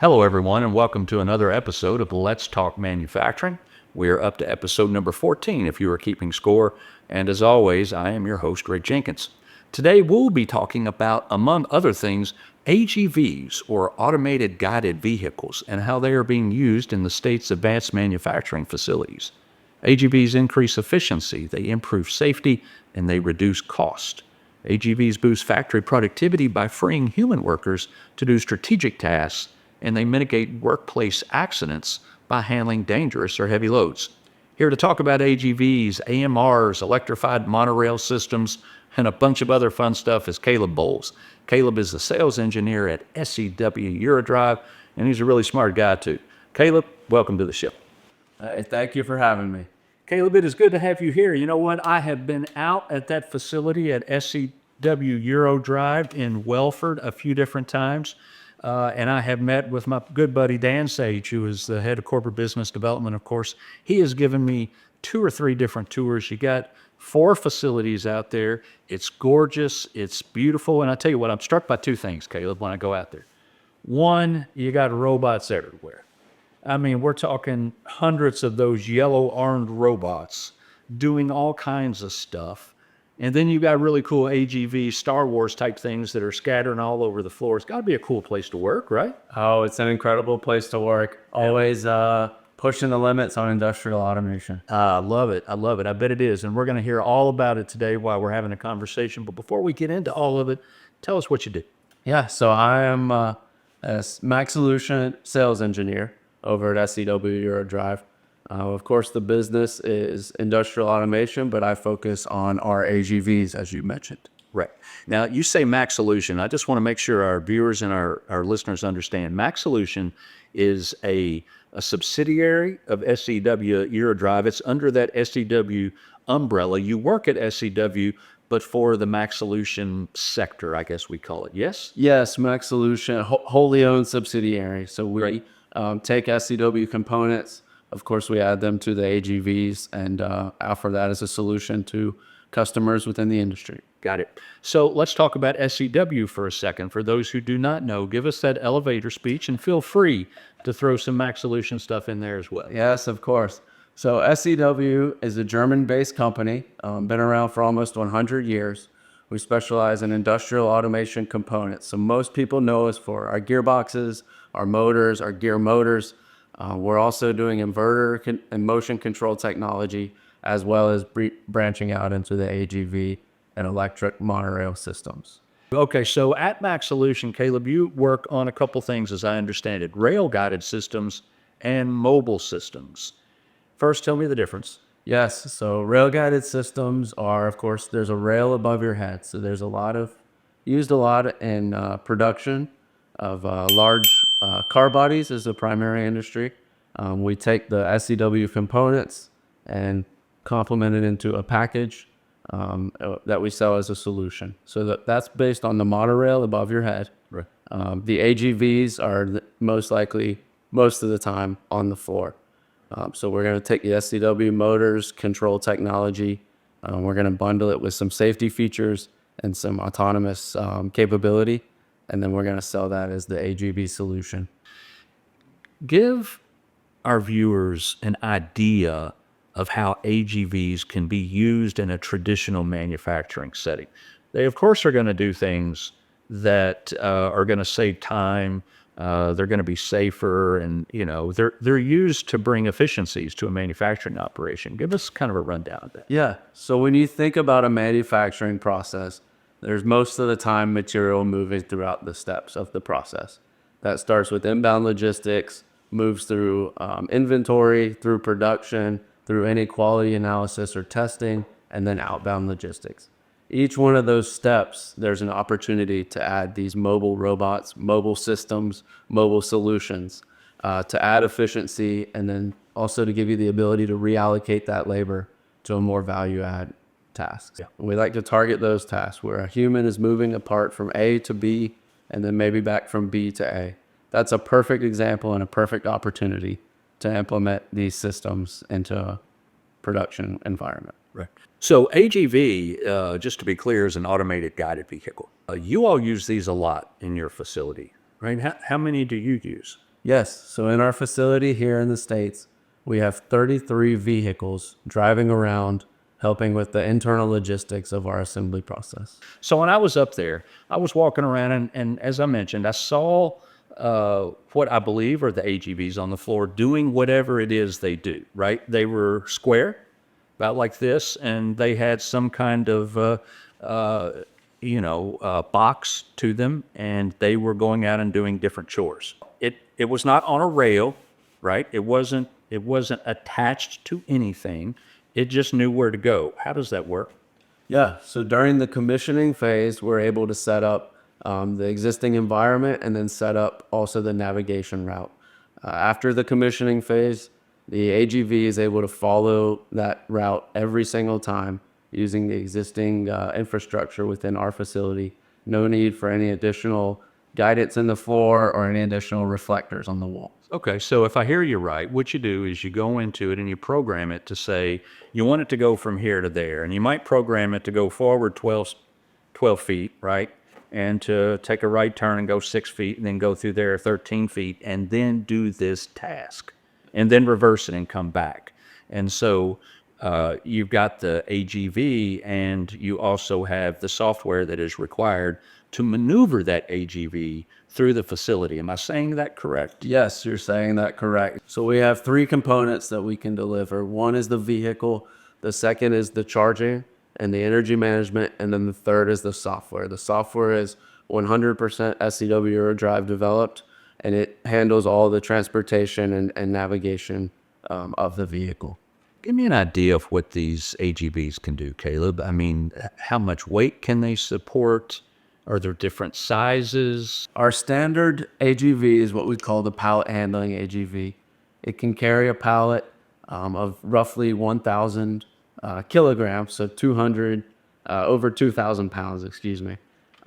Hello, everyone, and welcome to another episode of Let's Talk Manufacturing. We're up to episode number 14, if you are keeping score. And as always, I am your host, Rick Jenkins. Today, we'll be talking about, among other things, AGVs, or Automated Guided Vehicles, and how they are being used in the state's advanced manufacturing facilities. AGVs increase efficiency, they improve safety, and they reduce cost. AGVs boost factory productivity by freeing human workers to do strategic tasks, and they mitigate workplace accidents by handling dangerous or heavy loads. Here to talk about AGVs, AMRs, electrified monorail systems, and a bunch of other fun stuff is Caleb Boles. Caleb is the sales engineer at SEW Eurodrive, and he's a really smart guy too. Caleb, welcome to the show. Thank you for having me. Caleb, it is good to have you here. You know what? I have been out at that facility at SEW Eurodrive in Wellford a few different times, and I have met with my good buddy Dan Sage, who is the head of corporate business development, of course. He has given me 2 or 3 different tours. You got 4 facilities out there. It's gorgeous. It's beautiful. And I tell you what, I'm struck by 2 things, Caleb, when I go out there. One, you got robots everywhere. I mean, we're talking hundreds of those yellow-armed robots doing all kinds of stuff. And then you got really cool AGV, Star Wars type things that are scattering all over the floor. It's got to be a cool place to work, right? Oh, it's an incredible place to work. Always pushing the limits on industrial automation. I love it. I love it. I bet it is. And we're going to hear all about it today while we're having a conversation. But before we get into all of it, tell us what you do. Yeah, so I am a Max Solution sales engineer over at SEW Eurodrive. Of course, the business is industrial automation, but I focus on our AGVs, as you mentioned. Right. Now, you say Max Solution. I just want to make sure our viewers and our listeners understand. Max Solution is a subsidiary of SEW Eurodrive. It's under that SEW umbrella. You work at SEW, but for the Max Solution sector, I guess we call it. Yes? Yes, Max Solution, wholly owned subsidiary. So we take SEW components. Of course, we add them to the AGVs and offer that as a solution to customers within the industry. Got it. So let's talk about SEW for a second. For those who do not know, give us that elevator speech and feel free to throw some Max Solution stuff in there as well. Yes, of course. So SEW is a German-based company, been around for almost 100 years. We specialize in industrial automation components. So most people know us for our gearboxes, our motors, our gear motors. We're also doing inverter and motion control technology, as well as branching out into the AGV and electric monorail systems. Okay, so at Max Solution, Caleb, you work on a couple things, as I understand it, rail-guided systems and mobile systems. First, tell me the difference. Yes, so rail-guided systems are, of course, there's a rail above your head. So there's used a lot in production of large car bodies is the primary industry. We take the SEW components and complement it into a package that we sell as a solution. So that's based on the monorail above your head. Right. The AGVs are most likely, most of the time, on the floor. So we're going to take the SEW motors, control technology. We're going to bundle it with some safety features and some autonomous capability. And then we're going to sell that as the AGV solution. Give our viewers an idea of how AGVs can be used in a traditional manufacturing setting. They, of course, are going to do things that are going to save time. They're going to be safer, and they're used to bring efficiencies to a manufacturing operation. Give us kind of a rundown of that. Yeah. So when you think about a manufacturing process, there's most of the time material moving throughout the steps of the process. That starts with inbound logistics, moves through inventory, through production, through any quality analysis or testing, and then outbound logistics. Each one of those steps, there's an opportunity to add these mobile robots, mobile systems, mobile solutions to add efficiency, and then also to give you the ability to reallocate that labor to a more value-add tasks. Yeah. We like to target those tasks where a human is moving a part from A to B and then maybe back from B to A. That's a perfect example and a perfect opportunity to implement these systems into a production environment. Right. So AGV, just to be clear, is an automated guided vehicle. You all use these a lot in your facility, right? How many do you use? Yes. So in our facility here in the States, we have 33 vehicles driving around, helping with the internal logistics of our assembly process. So when I was up there, I was walking around, and as I mentioned, I saw what I believe are the AGVs on the floor doing whatever it is they do, right? They were square, about like this, and they had some kind of, box to them, and they were going out and doing different chores. It was not on a rail, right? It wasn't attached to anything. It just knew where to go. How does that work? Yeah. So during the commissioning phase, we're able to set up the existing environment and then set up also the navigation route. After the commissioning phase, the AGV is able to follow that route every single time using the existing infrastructure within our facility. No need for any additional guidance in the floor or any additional reflectors on the wall. Okay, so if I hear you right, what you do is you go into it and you program it to say you want it to go from here to there. And you might program it to go forward 12 feet, right? And to take a right turn and go 6 feet and then go through there 13 feet and then do this task and then reverse it and come back. And so you've got the AGV and you also have the software that is required to maneuver that AGV through the facility. Am I saying that correct? Yes, you're saying that correct. So we have three components that we can deliver. One is the vehicle, the second is the charging and the energy management, and then the third is the software. The software is 100% SEW Eurodrive developed, and it handles all the transportation and navigation of the vehicle. Give me an idea of what these AGVs can do, Caleb. I mean, how much weight can they support? Are there different sizes? Our standard AGV is what we call the pallet handling AGV. It can carry a pallet of roughly 1,000 kilograms, so over 2,000 pounds, excuse me.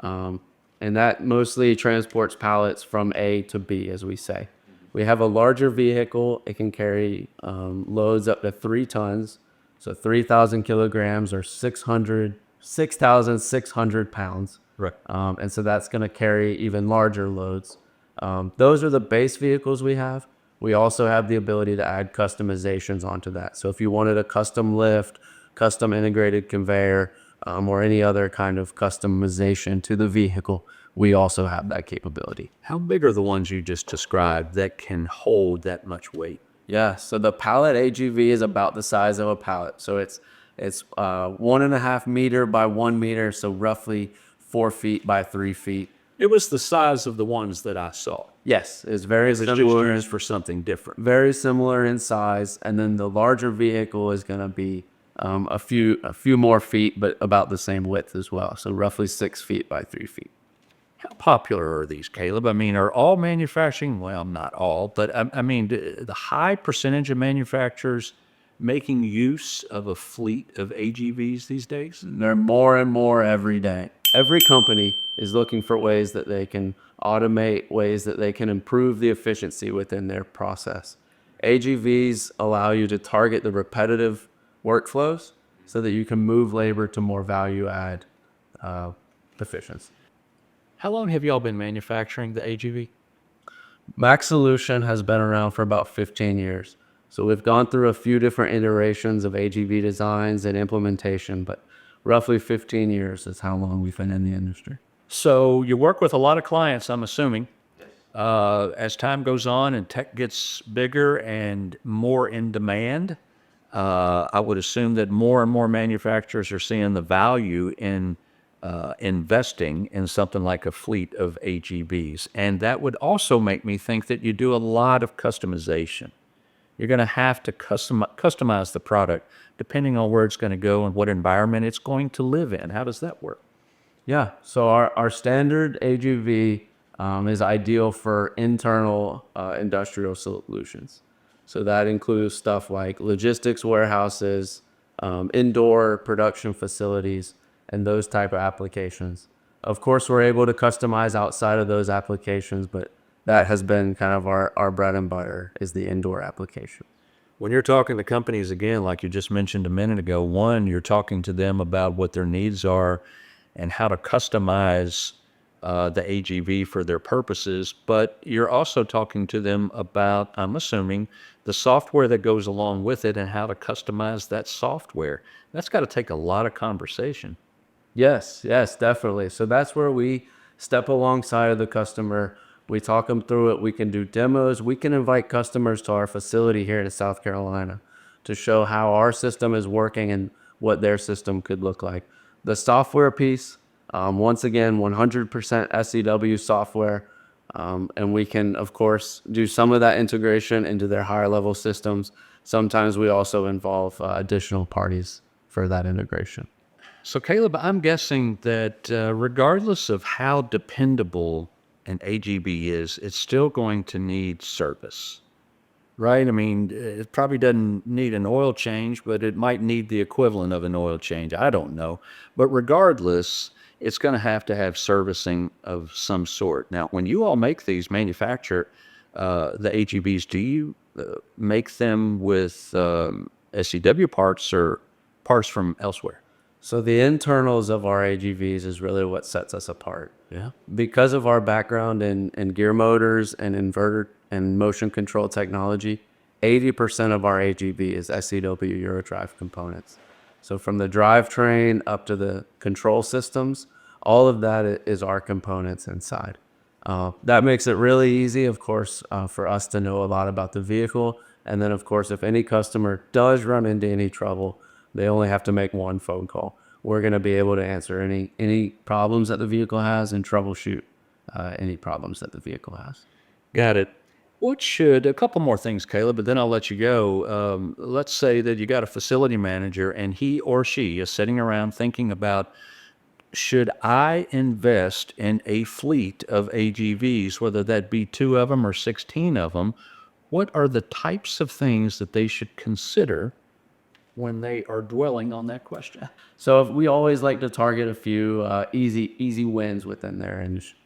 And that mostly transports pallets from A to B, as we say. We have a larger vehicle. It can carry loads up to 3 tons, so 3,000 kilograms or 6,600 pounds. Right. And so that's going to carry even larger loads. Those are the base vehicles we have. We also have the ability to add customizations onto that. So if you wanted a custom lift, custom integrated conveyor, or any other kind of customization to the vehicle, we also have that capability. How big are the ones you just described that can hold that much weight? Yeah, so the pallet AGV is about the size of a pallet. So it's 1.5 meter by 1 meter, so roughly 4 feet by 3 feet. It was the size of the ones that I saw. Yes, it's very Just similar. used for something different. Very similar in size, and then the larger vehicle is going to be a few more feet, but about the same width as well. So roughly 6 feet by 3 feet. How popular are these, Caleb? I mean, are all manufacturing, well, not all, but I mean, the high percentage of manufacturers making use of a fleet of AGVs these days? There are more and more every day. Every company is looking for ways that they can automate, ways that they can improve the efficiency within their process. AGVs allow you to target the repetitive workflows so that you can move labor to more value add efficiency. How long have y'all been manufacturing the AGV? Max Solution has been around for about 15 years. So we've gone through a few different iterations of AGV designs and implementation, but roughly 15 years is how long we've been in the industry. So you work with a lot of clients, I'm assuming. As time goes on and tech gets bigger and more in demand, I would assume that more and more manufacturers are seeing the value in investing in something like a fleet of AGVs. And that would also make me think that you do a lot of customization. You're going to have to customize the product depending on where it's going to go and what environment it's going to live in. How does that work? Yeah, so our standard AGV is ideal for internal industrial solutions. So that includes stuff like logistics warehouses, indoor production facilities, and those type of applications. Of course, we're able to customize outside of those applications, but that has been kind of our bread and butter is the indoor application. When you're talking to companies, again, like you just mentioned a minute ago, one, you're talking to them about what their needs are and how to customize the AGV for their purposes, but you're also talking to them about, I'm assuming, the software that goes along with it and how to customize that software. That's got to take a lot of conversation. Yes, yes, definitely. So that's where we step alongside of the customer. We talk them through it. We can do demos. We can invite customers to our facility here in South Carolina to show how our system is working and what their system could look like. The software piece, once again, 100% SEW software. And we can, of course, do some of that integration into their higher level systems. Sometimes we also involve additional parties for that integration. So, Caleb, I'm guessing that regardless of how dependable an AGB is, it's still going to need service, right? I mean, it probably doesn't need an oil change, but it might need the equivalent of an oil change. I don't know. But regardless, it's going to have servicing of some sort. Now, when you all make these, manufacture the AGVs, do you make them with SEW parts or parts from elsewhere? So the internals of our AGVs is really what sets us apart. Yeah. Because of our background in gear motors and inverter and motion control technology, 80% of our AGV is SEW Eurodrive components. So from the drivetrain up to the control systems, all of that is our components inside. That makes it really easy, of course, for us to know a lot about the vehicle. And then, of course, if any customer does run into any trouble, they only have to make one phone call. We're going to be able to answer any problems that the vehicle has and troubleshoot any problems that the vehicle has. Got it. A couple more things, Caleb, but then I'll let you go. Let's say that you got a facility manager and he or she is sitting around thinking about, should I invest in a fleet of AGVs, whether that be 2 of them or 16 of them? What are the types of things that they should consider when they are dwelling on that question? So we always like to target a few easy wins within their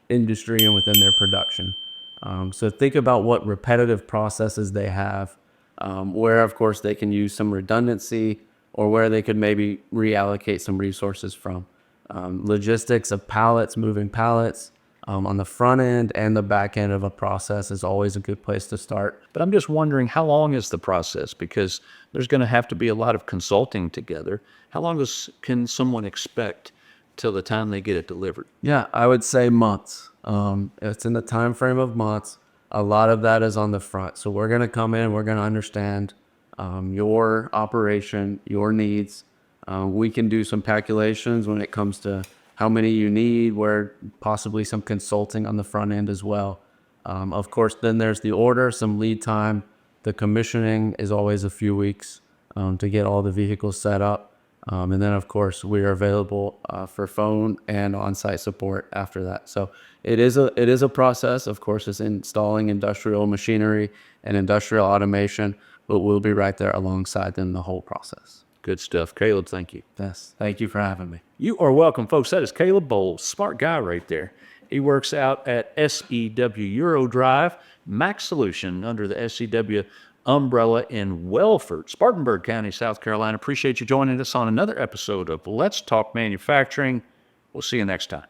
industry and within their production. So think about what repetitive processes they have, where of course they can use some redundancy or where they could maybe reallocate some resources from. Logistics of pallets, moving pallets, on the front end and the back end of a process is always a good place to start. But I'm just wondering, how long is the process? Because there's going to have to be a lot of consulting together. How long can someone expect till the time they get it delivered? Yeah, I would say months. It's in the time frame of months. A lot of that is on the front. So we're going to come in, we're going to understand your operation, your needs. We can do some calculations when it comes to how many you need, where possibly some consulting on the front end as well. Of course, then there's the order, some lead time. The commissioning is always a few weeks to get all the vehicles set up. And then, of course, we are available for phone and on-site support after that. So it is a process. Of course, it's installing industrial machinery and industrial automation, but we'll be right there alongside them the whole process. Good stuff. Caleb, thank you. Yes, thank you for having me. You are welcome, folks. That is Caleb Boles, smart guy right there. He works out at SEW Eurodrive, Max Solution under the SEW umbrella in Wellford, Spartanburg County, South Carolina. Appreciate you joining us on another episode of Let's Talk Manufacturing. We'll see you next time.